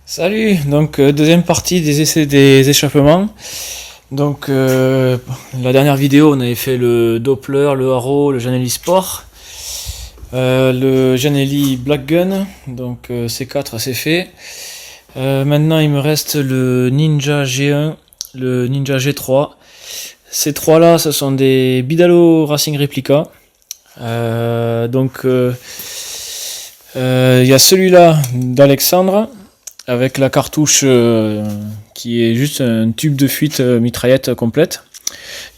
Salut, donc deuxième partie des essais des échappements. Donc la dernière vidéo on avait fait le Doppler, le Haro, le Janelli Sport, le Janelli Black Gun, donc C4 c'est fait. Maintenant il me reste le Ninja G1, le Ninja G3. Ces trois là ce sont des Bidalo Racing Replica. Donc il y a celui-là d'Alexandre, avec la cartouche qui est juste un tube de fuite mitraillette complète.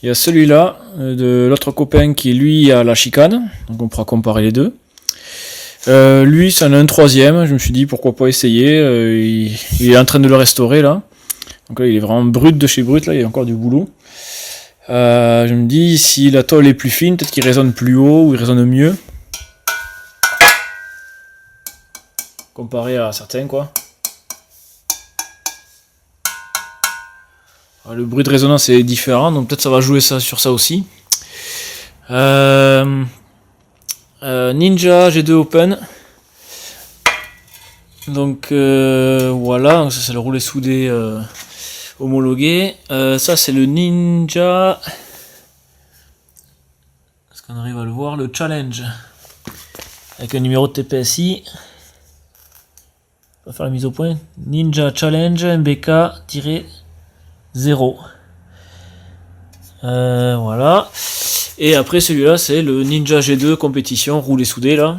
Il y a celui-là de l'autre copain qui lui a la chicane, donc on pourra comparer les deux. Lui ça en a un troisième, je me suis dit pourquoi pas essayer, il est en train de le restaurer là. Donc là il est vraiment brut de chez brut, là il y a encore du boulot. Je me dis si la tôle est plus fine, peut-être qu'il résonne plus haut ou il résonne mieux. Comparé à certains quoi. Le bruit de résonance est différent, donc peut-être ça va jouer ça, sur ça aussi. Ninja G2 Open. Donc voilà, donc ça c'est le roulet soudé homologué. Ça c'est le Ninja. Est-ce qu'on arrive à le voir? Le Challenge. Avec un numéro de TPSI. On va faire la mise au point. Ninja Challenge MBK-0. Voilà. Et après celui-là c'est le Ninja G2 compétition roulé soudé là.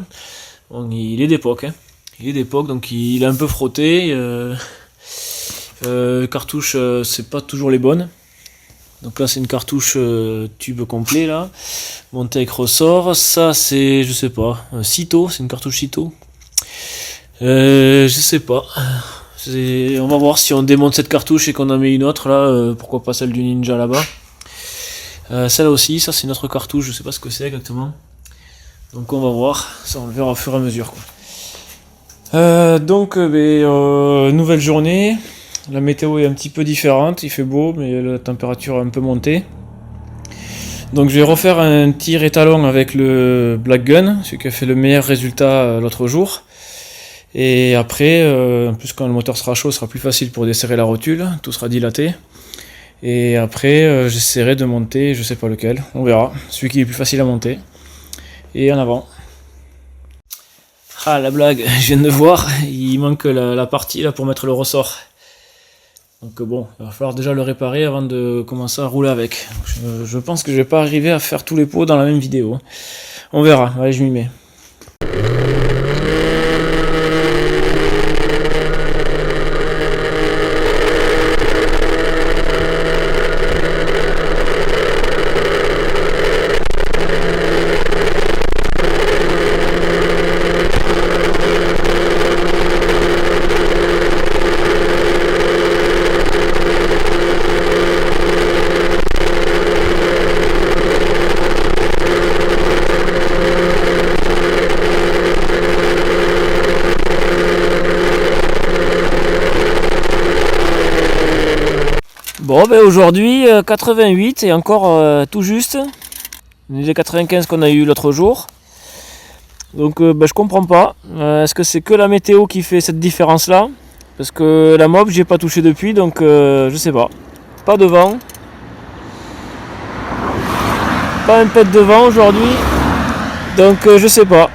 Bon, il est d'époque, hein. Il est d'époque, donc il est un peu frotté. Cartouche c'est pas toujours les bonnes. Donc là c'est une cartouche tube complet là, montée avec ressort. Ça c'est je sais pas, Cito, c'est une cartouche Cito. Je sais pas. On va voir si on démonte cette cartouche et qu'on en met une autre là, pourquoi pas celle du Ninja là-bas. Celle-là aussi, ça c'est une autre cartouche, je sais pas ce que c'est exactement. Donc on va voir, ça on le verra au fur et à mesure quoi. Nouvelle journée, la météo est un petit peu différente, il fait beau mais la température est un peu montée. Donc je vais refaire un tir étalon avec le Black Gun, celui qui a fait le meilleur résultat l'autre jour. Et après, en plus quand le moteur sera chaud, ce sera plus facile pour desserrer la rotule, tout sera dilaté. Et après, j'essaierai de monter, je sais pas lequel, on verra, celui qui est plus facile à monter. Et en avant. Ah la blague, je viens de voir, il manque la partie là pour mettre le ressort. Donc bon, il va falloir déjà le réparer avant de commencer à rouler avec. Je pense que je vais pas arriver à faire tous les pots dans la même vidéo. On verra, allez je m'y mets. Bon ben aujourd'hui 88 et encore tout juste les 95 qu'on a eu l'autre jour. Donc je comprends pas. Est-ce que c'est que la météo qui fait cette différence là? Parce que la mob j'ai pas touché depuis, donc je sais pas. Pas de vent. Pas un pet de vent aujourd'hui. Donc je sais pas.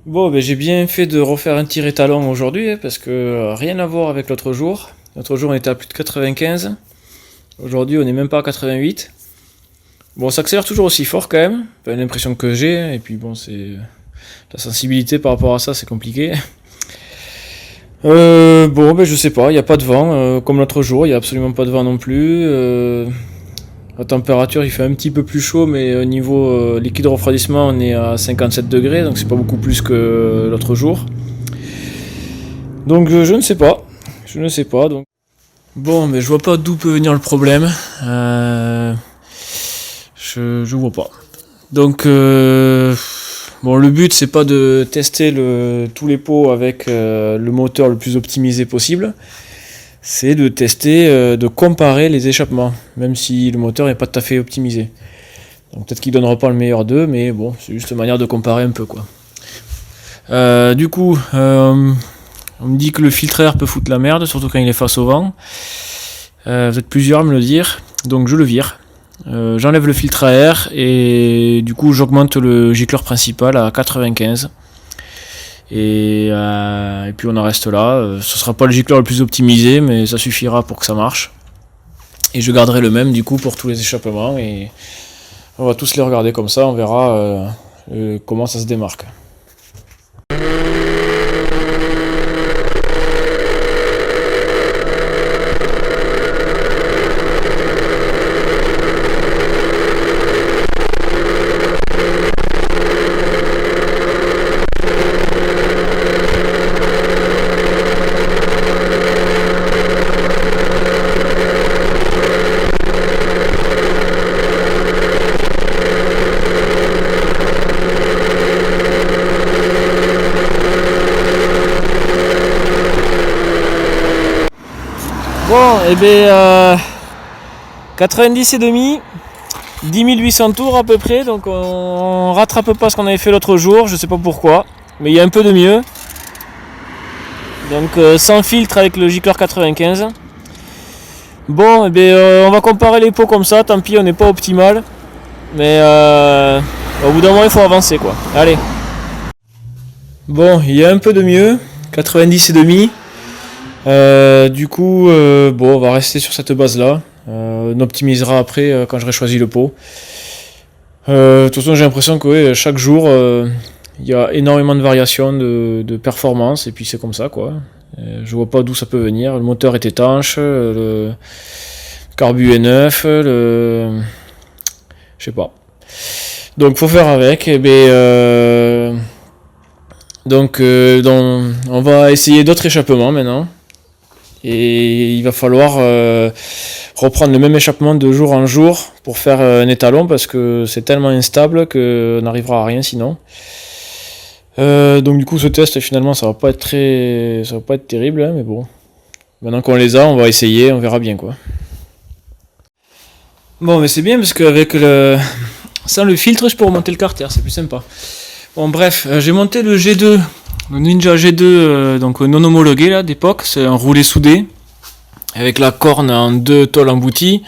Bon ben j'ai bien fait de refaire un tir étalon aujourd'hui, hein, parce que rien à voir avec l'autre jour. L'autre jour on était à plus de 95, aujourd'hui on n'est même pas à 88. Bon ça accélère toujours aussi fort quand même, enfin, l'impression que j'ai, et puis bon c'est... La sensibilité par rapport à ça c'est compliqué. Bon ben je sais pas, il n'y a pas de vent, comme l'autre jour, il n'y a absolument pas de vent non plus. La température il fait un petit peu plus chaud, mais au niveau liquide refroidissement on est à 57 degrés, donc c'est pas beaucoup plus que l'autre jour. Donc je ne sais pas. Je ne sais pas donc. Bon mais je vois pas d'où peut venir le problème. Je vois pas. Donc bon le but c'est pas de tester tous les pots avec le moteur le plus optimisé possible. C'est de tester, de comparer les échappements, même si le moteur n'est pas tout à fait optimisé. Donc peut-être qu'il donnera pas le meilleur d'eux, mais bon, c'est juste une manière de comparer un peu quoi. Du coup, On me dit que le filtre à air peut foutre la merde, surtout quand il est face au vent. Vous êtes plusieurs à me le dire, donc je le vire. J'enlève le filtre à air et du coup j'augmente le gicleur principal à 95. Et puis on en reste là. Ce sera pas le gicleur le plus optimisé, mais ça suffira pour que ça marche. Et je garderai le même du coup pour tous les échappements et on va tous les regarder comme ça, on verra comment ça se démarque. Bon, et bien 90 et demi, 10 800 tours à peu près, donc on rattrape pas ce qu'on avait fait l'autre jour, je sais pas pourquoi, mais il y a un peu de mieux. Donc sans filtre avec le gicleur 95. Bon, et bien on va comparer les pots comme ça, tant pis on n'est pas optimal, mais au bout d'un moment il faut avancer quoi. Allez. Bon, il y a un peu de mieux, 90 et demi. Du coup, bon, on va rester sur cette base là. On optimisera après quand j'aurai choisi le pot. De toute façon, j'ai l'impression que ouais, chaque jour il y a énormément de variations de performance et puis c'est comme ça quoi. Je vois pas d'où ça peut venir. Le moteur est étanche, le carbu est neuf, je sais pas. Donc faut faire avec. Et donc on va essayer d'autres échappements maintenant. Et il va falloir reprendre le même échappement de jour en jour pour faire un étalon parce que c'est tellement instable qu'on n'arrivera à rien sinon. Donc du coup ce test finalement ça va pas être terrible hein, mais bon. Maintenant qu'on les a, on va essayer, on verra bien quoi. Bon mais c'est bien parce qu'avec sans le filtre je peux remonter le carter, c'est plus sympa. Bon bref, j'ai monté le G2. Le Ninja G2 donc non homologué là d'époque, c'est un roulé soudé avec la corne en 2 tôles embouties,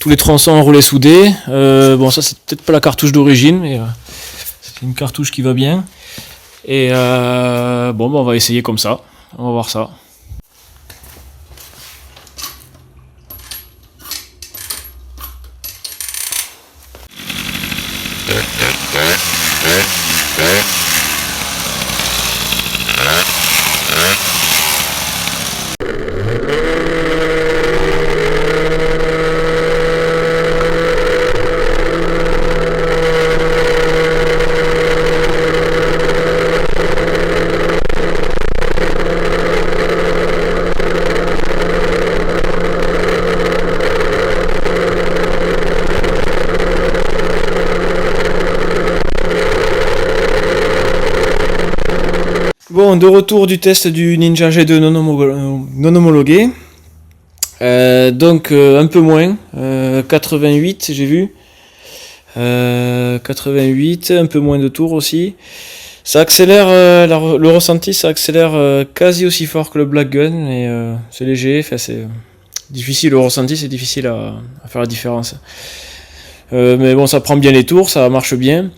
tous les tronçons en roulé soudé. Bon ça c'est peut-être pas la cartouche d'origine mais c'est une cartouche qui va bien. Et bon on va essayer comme ça, on va voir ça. Bon, de retour du test du Ninja G2 non homologué. Donc un peu moins, 88 j'ai vu. 88, un peu moins de tours aussi. Ça accélère, le ressenti, ça accélère quasi aussi fort que le Black Gun, mais c'est léger, enfin, c'est difficile, le ressenti c'est difficile à faire la différence. Mais bon, ça prend bien les tours, ça marche bien,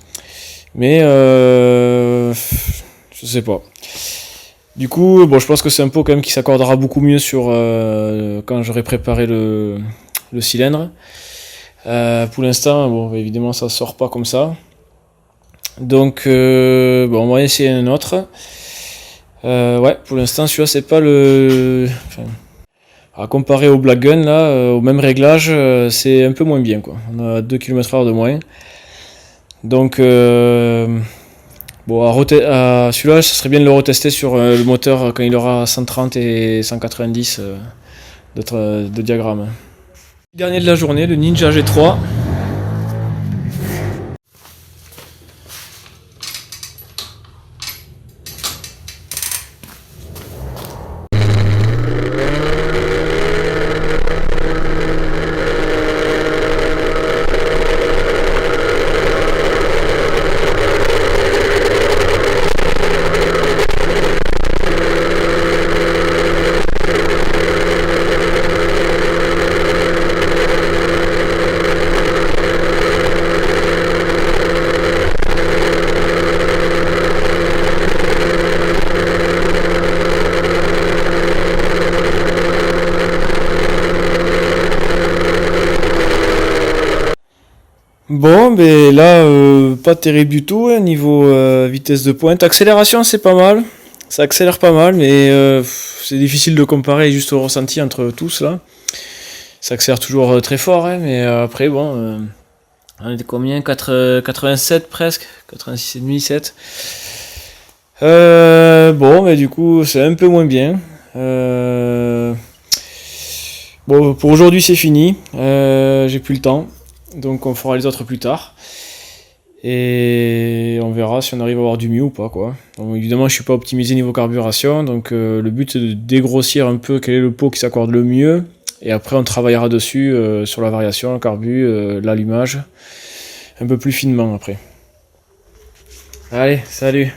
mais je sais pas. Du coup, bon, je pense que c'est un pot quand même qui s'accordera beaucoup mieux sur quand j'aurai préparé le cylindre. Pour l'instant, bon, évidemment, ça sort pas comme ça. Donc, bon, on va essayer un autre. Ouais, pour l'instant, celui-là, c'est pas le. Enfin, à comparer au Black Gun, là, au même réglage, c'est un peu moins bien, quoi. On a 2 km/h de moins. Donc, bon, celui-là, ça serait bien de le retester sur le moteur quand il aura 130 et 190 de diagramme. Dernier de la journée, le Ninja G3. ben là, pas terrible du tout, hein, niveau vitesse de pointe. Accélération, c'est pas mal. Ça accélère pas mal, mais c'est difficile de comparer juste au ressenti entre tous là. Ça accélère toujours très fort, hein, mais après, bon, on était combien 87 presque 86,5, 7. Bon, mais du coup, c'est un peu moins bien. Bon, pour aujourd'hui, c'est fini. J'ai plus le temps. Donc, on fera les autres plus tard. Et on verra si on arrive à avoir du mieux ou pas, quoi. Donc, évidemment, je suis pas optimisé niveau carburation. Donc, le but, c'est de dégrossir un peu quel est le pot qui s'accorde le mieux. Et après, on travaillera dessus sur la variation, le carbu, l'allumage. Un peu plus finement après. Allez, salut!